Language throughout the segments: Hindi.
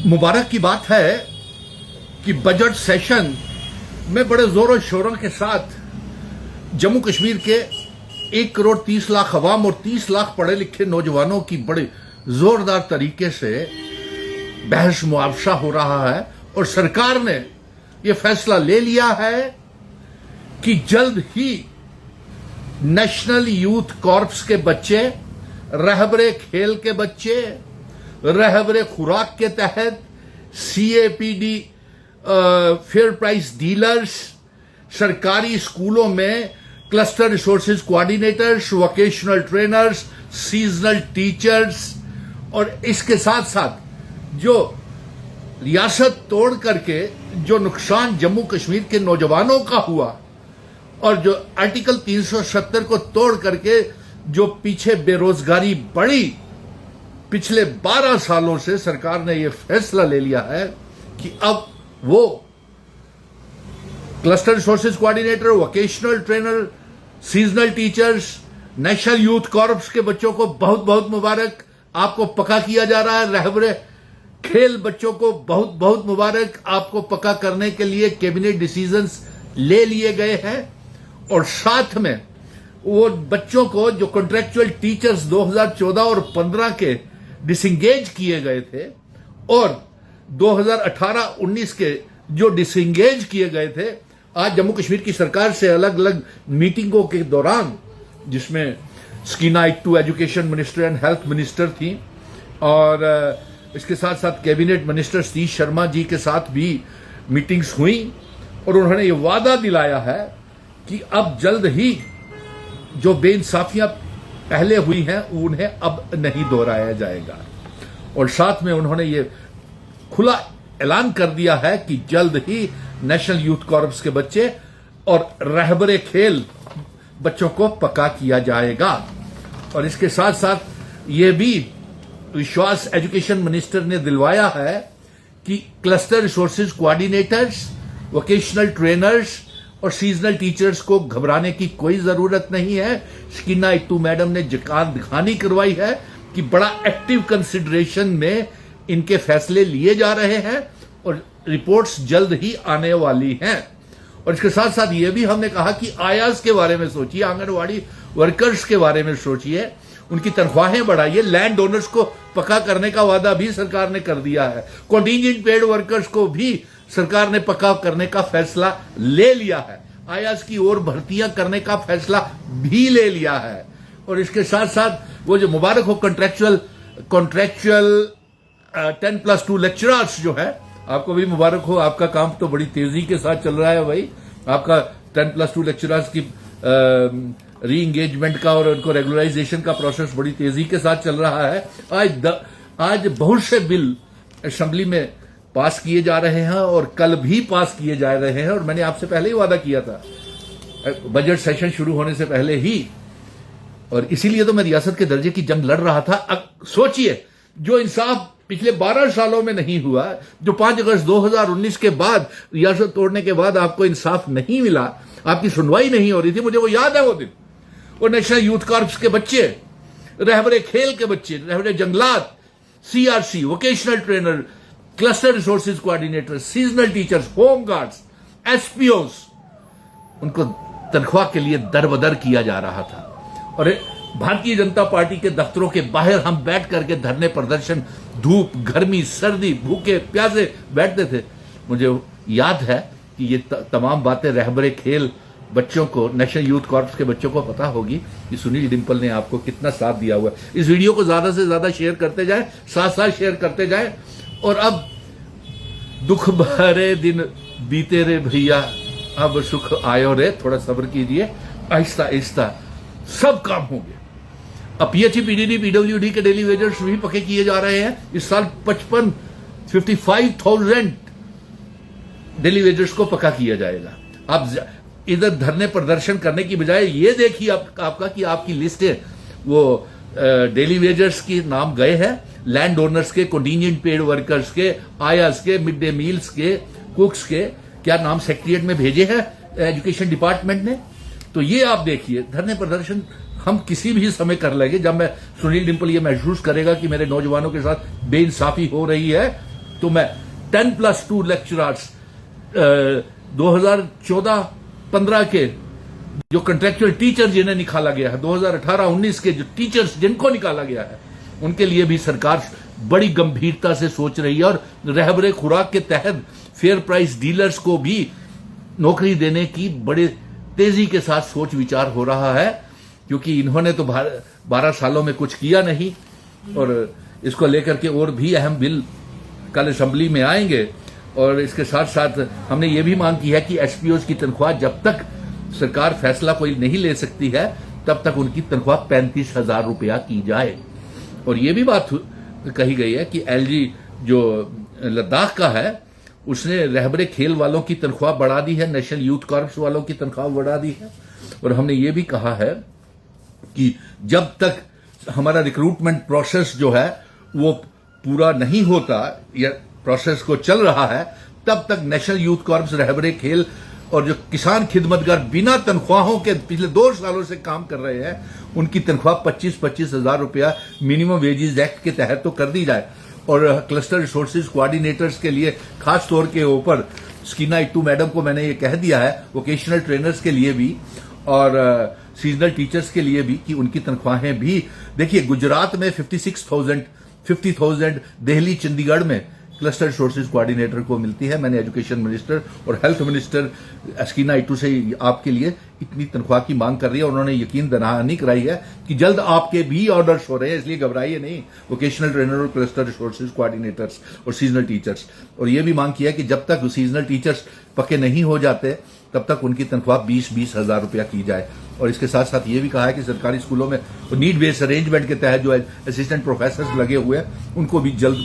मुबारक की बात है कि बजट सेशन में बड़े जोरों शोरों के साथ जम्मू कश्मीर के 1 करोड़ 30 लाख अवाम और 30 लाख पढ़े लिखे नौजवानों की बड़े जोरदार तरीके से बहस मुआवजा हो रहा है और सरकार ने यह फैसला ले लिया है कि जल्द ही नेशनल यूथ कॉर्प्स के बच्चे, रहबरे खेल के बच्चे, रहबरे खुराक के तहत CAPD फेयर प्राइस डीलर्स, सरकारी स्कूलों में cluster resources coordinators, vocational trainers, seasonal teachers और इसके साथ साथ जो रियासत तोड़ करके जो नुकसान जम्मू कश्मीर के नौजवानों का हुआ और जो आर्टिकल 370 को तोड़ करके जो पीछे बेरोजगारी बढ़ी, पिछले 12 सालों से सरकार ने यह फैसला ले लिया है कि अब वो cluster resources coordinator, vocational trainer, seasonal teachers, national youth corps के बच्चों को बहुत बहुत मुबारक, आपको पक्का किया जा रहा है। रहबरे खेल बच्चों को बहुत बहुत मुबारक, आपको पक्का करने के लिए कैबिनेट डिसीजंस ले लिए गए हैं। और साथ में वो बच्चों को जो कॉन्ट्रेक्चुअल टीचर्स 2014 और 15 के डिसंगेज किए गए थे और 2018-19 के जो डिसंगेज किए गए थे, आज जम्मू कश्मीर की सरकार से अलग अलग मीटिंगों के दौरान, जिसमें Sakina Itoo education minister and health minister थी और इसके साथ साथ कैबिनेट मिनिस्टर सतीश शर्मा जी के साथ भी मीटिंग्स हुई और उन्होंने ये वादा दिलाया है कि अब जल्द ही जो बेइंसाफियां पहले हुई हैं उन्हें अब नहीं दोहराया जाएगा। और साथ में उन्होंने ये खुला ऐलान कर दिया है कि जल्द ही नेशनल यूथ कॉर्प्स के बच्चे और रहबरे खेल बच्चों को पक्का किया जाएगा। और इसके साथ साथ ये भी विश्वास एजुकेशन मिनिस्टर ने दिलवाया है कि cluster resources coordinators, vocational trainers और सीजनल टीचर्स को घबराने की कोई जरूरत नहीं है। स्कीना इट्टू मैडम ने जकान दिखानी करवाई है कि बड़ा एक्टिव कंसिडरेशन में इनके फैसले लिए जा रहे हैं और रिपोर्ट्स जल्द ही आने वाली हैं। और इसके साथ साथ ये भी हमने कहा कि आयाज के बारे में सोचिए, आंगनवाड़ी वर्कर्स के बारे में सोचिए, उनकी तनख्वाहें बढ़ाइए। लैंड ओनर्स को पक्का करने का वादा भी सरकार ने कर दिया है। कॉन्टिंजेंट पेड वर्कर्स को भी सरकार ने पक्का करने का फैसला ले लिया है। आयाज की ओर भर्तियां करने का फैसला भी ले लिया है। और इसके साथ साथ वो जो मुबारक हो कॉन्ट्रेक्चुअल 10+2 लेक्चरर्स जो है, आपको भी मुबारक हो। आपका काम तो बड़ी तेजी के साथ चल रहा है भाई। आपका 10+2 लेक्चरर्स की री एंगेजमेंट का और उनको रेगुलराइजेशन का प्रोसेस बड़ी तेजी के साथ चल रहा है। आज बहुत से बिल असेंबली में पास किए जा रहे हैं और कल भी पास किए जा रहे हैं। और मैंने आपसे पहले ही वादा किया था बजट सेशन शुरू होने से पहले ही, और इसीलिए तो मैं रियासत के दर्जे की जंग लड़ रहा था। अब सोचिए, जो इंसाफ पिछले 12 सालों में नहीं हुआ, जो 5 अगस्त 2019 के बाद रियासत तोड़ने के बाद आपको इंसाफ नहीं मिला, आपकी सुनवाई नहीं हो रही थी, मुझे वो याद है वो दिन। और नेशनल यूथ कॉर्प्स के बच्चे, रहबरे खेल के बच्चे, रहबरे जंगलात, CRC, vocational trainer, cluster resources coordinator, seasonal teachers, home guards, SPOs, उनको तनख्वाह के लिए दरबदर किया जा रहा था। और भारतीय जनता पार्टी के दफ्तरों के बाहर हम बैठ करके धरने प्रदर्शन, धूप, गर्मी, सर्दी, भूखे प्यासे बैठते थे। मुझे याद है कि ये तमाम बातें रहबरे खेल बच्चों को, नेशनल यूथ कॉर्प्स के बच्चों को पता होगी कि सुनील डिंपल ने आपको कितना साथ दिया हुआ है। इस वीडियो को ज्यादा से ज्यादा शेयर करते जाएं, साथ साथ शेयर करते जाएं। और अब दुख भरे दिन बीते रे भैया, अब सुख आयो रे, थोड़ा सब्र कीजिए, आहिस्ता आहिस्ता सब काम होंगे। अब PHE, PDD, PWD के डेली वेजर्स भी पक्के किए जा रहे हैं। इस साल 55,000 डेली वेजर्स को पक्का किया जाएगा। आप इधर धरने प्रदर्शन करने की बजाय ये देखिए आपका कि आपकी लिस्ट है वो डेली वेजर्स के नाम गए हैं, लैंड ओनर्स के, कॉन्टिंजेंट पेड वर्कर्स के, आयास के, मिड डे मील्स के, कुक्स के, क्या नाम सेक्रेटरीट में भेजे हैं एजुकेशन डिपार्टमेंट ने। तो ये आप देखिए, धरने प्रदर्शन हम किसी भी समय कर लेंगे। जब मैं सुनील डिंपल ये महसूस करेगा कि मेरे नौजवानों के साथ बेइंसाफी हो रही है, तो मैं 10+2 लेक्चरर्स 2014-15 के जो कंट्रेक्चुअल टीचर जिन्हें निकाला गया है, 2018-19 के जो टीचर्स जिनको निकाला गया है, उनके लिए भी सरकार बड़ी गंभीरता से सोच रही है और रहबरे खुराक के तहत फेयर प्राइस डीलर्स को भी नौकरी देने की बड़े तेजी के साथ सोच विचार हो रहा है, क्योंकि इन्होंने तो 12 सालों में कुछ किया नहीं। और इसको लेकर के और भी अहम बिल कल असेंबली में आएंगे। और इसके साथ साथ हमने ये भी मांग की है कि एसपीओज की तनख्वाह जब तक सरकार फैसला कोई नहीं ले सकती है तब तक उनकी तनख्वाह 35,000 रुपया की जाए। और ये भी बात कही गई है कि एलजी जो लद्दाख का है उसने रहबरे खेल वालों की तनख्वाह बढ़ा दी है, नेशनल यूथ कॉर्प्स वालों की तनख्वाह बढ़ा दी है। और हमने ये भी कहा है कि जब तक हमारा रिक्रूटमेंट प्रोसेस जो है वो पूरा नहीं होता या प्रोसेस को चल रहा है, तब तक नेशनल यूथ कॉर्प्स, रहबरे खेल और जो किसान खिदमतगार बिना तनख्वाहों के पिछले 2 सालों से काम कर रहे हैं, उनकी तनख्वाह 25-25 हजार रुपया मिनिमम वेजेस एक्ट के तहत तो कर दी जाए। और क्लस्टर रिसोर्सेज कोऑर्डिनेटर्स के लिए खास तौर के ऊपर स्कीना इट्टू मैडम को मैंने ये कह दिया है, वोकेशनल ट्रेनर्स के लिए भी और सीजनल टीचर्स के लिए भी, कि उनकी तनख्वाहें भी देखिए गुजरात में 50,000 दिल्ली चंडीगढ़ में क्लस्टर रिसोर्सेज कोऑर्डिनेटर को मिलती है। मैंने एजुकेशन मिनिस्टर और हेल्थ मिनिस्टर स्कीना इट्टू से आपके लिए इतनी तनख्वाह की मांग कर रही है। उन्होंने यकीन दहानी कराई है कि जल्द आपके भी ऑर्डर्स हो रहे हैं, इसलिए घबराइए नहीं, वोकेशनल ट्रेनर और क्लस्टर रिसोर्सेज कोऑर्डिनेटर्स और सीजनल टीचर्स। और ये भी मांग किया कि जब तक सीजनल टीचर्स पक्के नहीं हो जाते तब तक उनकी तनख्वाह 20-20 हजार रुपया की जाए। और इसके साथ साथ ये भी कहा है कि सरकारी स्कूलों में नीड बेस्ड अरेंजमेंट के तहत जो असिस्टेंट प्रोफेसर लगे हुए हैं उनको भी जल्द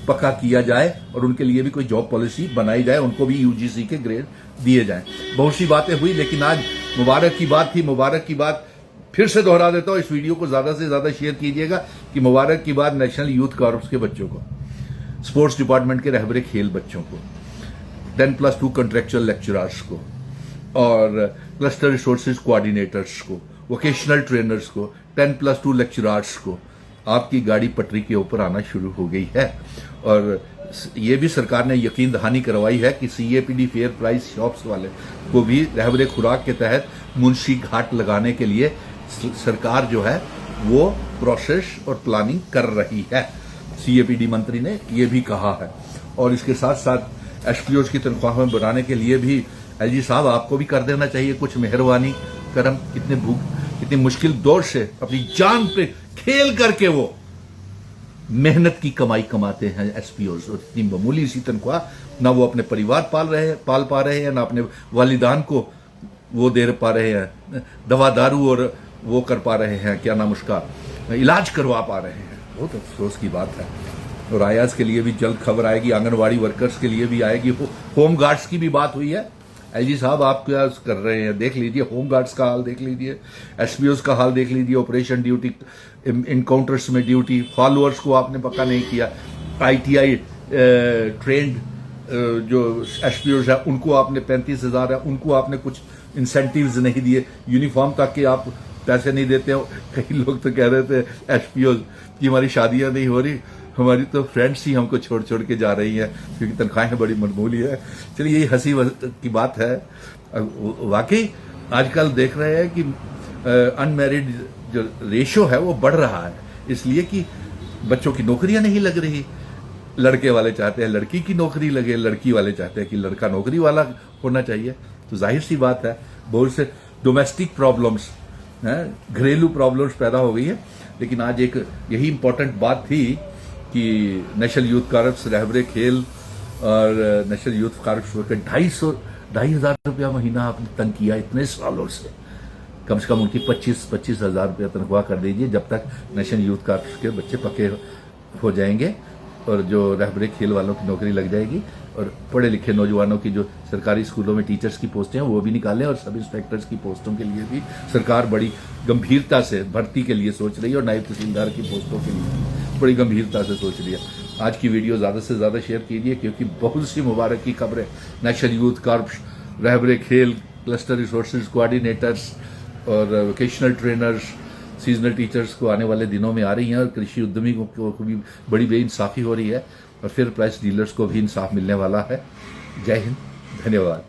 पक्का किया जाए और उनके लिए भी कोई जॉब पॉलिसी बनाई जाए, उनको भी यूजीसी के ग्रेड दिए जाएं। बहुत सी बातें हुई, लेकिन आज मुबारक की बात थी। मुबारक की बात फिर से दोहरा देता हूं, इस वीडियो को ज्यादा से ज्यादा शेयर कीजिएगा कि मुबारक की बात नेशनल यूथ कॉर्प्स के बच्चों को, स्पोर्ट्स डिपार्टमेंट के रहबरे खेल बच्चों को, 10+2 कॉन्ट्रेक्चुअल लेक्चरर्स को और क्लस्टर रिसोर्सेज कोऑर्डिनेटर्स को, वोकेशनल ट्रेनर्स को, 10+2 लेक्चरर्स को आपकी गाड़ी पटरी के ऊपर आना शुरू हो गई है। और ये भी सरकार ने यकीन दहानी करवाई है कि सीएपीडी फेयर प्राइस शॉप्स वाले को भी रहबरे खुराक के तहत मुंशी घाट लगाने के लिए सरकार जो है वो प्रोसेस और प्लानिंग कर रही है। सीएपीडी मंत्री ने ये भी कहा है। और इसके साथ साथ एसपीओज की तनख्वाह में बढ़ाने के लिए भी एलजी साहब आपको भी कर देना चाहिए कुछ मेहरबानी करम। इतने मुश्किल दौर से अपनी जान पे खेल करके वो मेहनत की कमाई कमाते हैं एसपीओज, और इतनी मामूली सी तनख्वाह ना वो अपने परिवार पाल पा रहे हैं, ना अपने वालिदान को वो दे पा रहे हैं, दवा दारू और वो कर पा रहे हैं, क्या नाम उसका, इलाज करवा पा रहे हैं। बहुत अफसोस की बात है। और आयाज के लिए भी जल्द खबर आएगी, आंगनवाड़ी वर्कर्स के लिए भी आएगी, होम गार्ड्स की भी बात हुई है। एलजी साहब आप क्या कर रहे हैं, देख लीजिए, होम गार्ड्स का हाल देख लीजिए, एसपीओज का हाल देख लीजिए, ऑपरेशन ड्यूटी, इनकाउंटर्स में ड्यूटी, फॉलोअर्स को आपने पक्का नहीं किया, आईटीआई ट्रेंड जो एसपीओज है उनको आपने 35,000 है, उनको आपने कुछ इंसेंटिव्स नहीं दिए, यूनिफॉर्म तक के आप पैसे नहीं देते हो। कई लोग तो कह रहे थे एसपीओज की हमारी शादियां नहीं हो रही, हमारी तो फ्रेंड्स ही हमको छोड़ छोड़ के जा रही हैं क्योंकि तनख्वाहें बड़ी मामूली है। चलिए यही हंसी की बात है। वाकई आजकल देख रहे हैं कि अनमैरिड जो रेशो है वो बढ़ रहा है, इसलिए कि बच्चों की नौकरियां नहीं लग रही। लड़के वाले चाहते हैं लड़की की नौकरी लगे, लड़की वाले चाहते हैं कि लड़का नौकरी वाला होना चाहिए। तो जाहिर सी बात है बहुत से डोमेस्टिक प्रॉब्लम्स, घरेलू प्रॉब्लम्स पैदा हो गई है। लेकिन आज एक यही इंपॉर्टेंट बात थी कि नेशनल यूथ कॉर्प्स, रहबरे खेल और नेशनल यूथ कॉर्प्स को 2,500 रुपया महीना आपने तंग किया इतने सालों से। कम से कम उनकी 25-25 हजार रुपया तनख्वाह कर दीजिए जब तक नेशनल यूथ कॉर्प्स के बच्चे पक्के हो जाएंगे और जो रहबरे खेल वालों की नौकरी लग जाएगी। और पढ़े लिखे नौजवानों की जो सरकारी स्कूलों में टीचर्स की पोस्टें हैं वो भी निकालें, और सब इंस्पेक्टर्स की पोस्टों के लिए भी सरकार बड़ी गंभीरता से भर्ती के लिए सोच रही है, और नायब तहसीलदार की पोस्टों के लिए बड़ी गंभीरता से सोच रही है। आज की वीडियो ज़्यादा से ज़्यादा शेयर कीजिए क्योंकि बहुत सी मुबारक की खबरें नेशनल यूथ कॉर्प्स, रहबरे खेल, क्लस्टर रिसोर्सेज कोऑर्डिनेटर्स और वोकेशनल ट्रेनर्स, सीजनल टीचर्स को आने वाले दिनों में आ रही हैं। और कृषि उद्यमी को भी बड़ी बेइंसाफी हो रही है। और फिर प्राइस डीलर्स को भी इंसाफ मिलने वाला है। जय हिंद, धन्यवाद।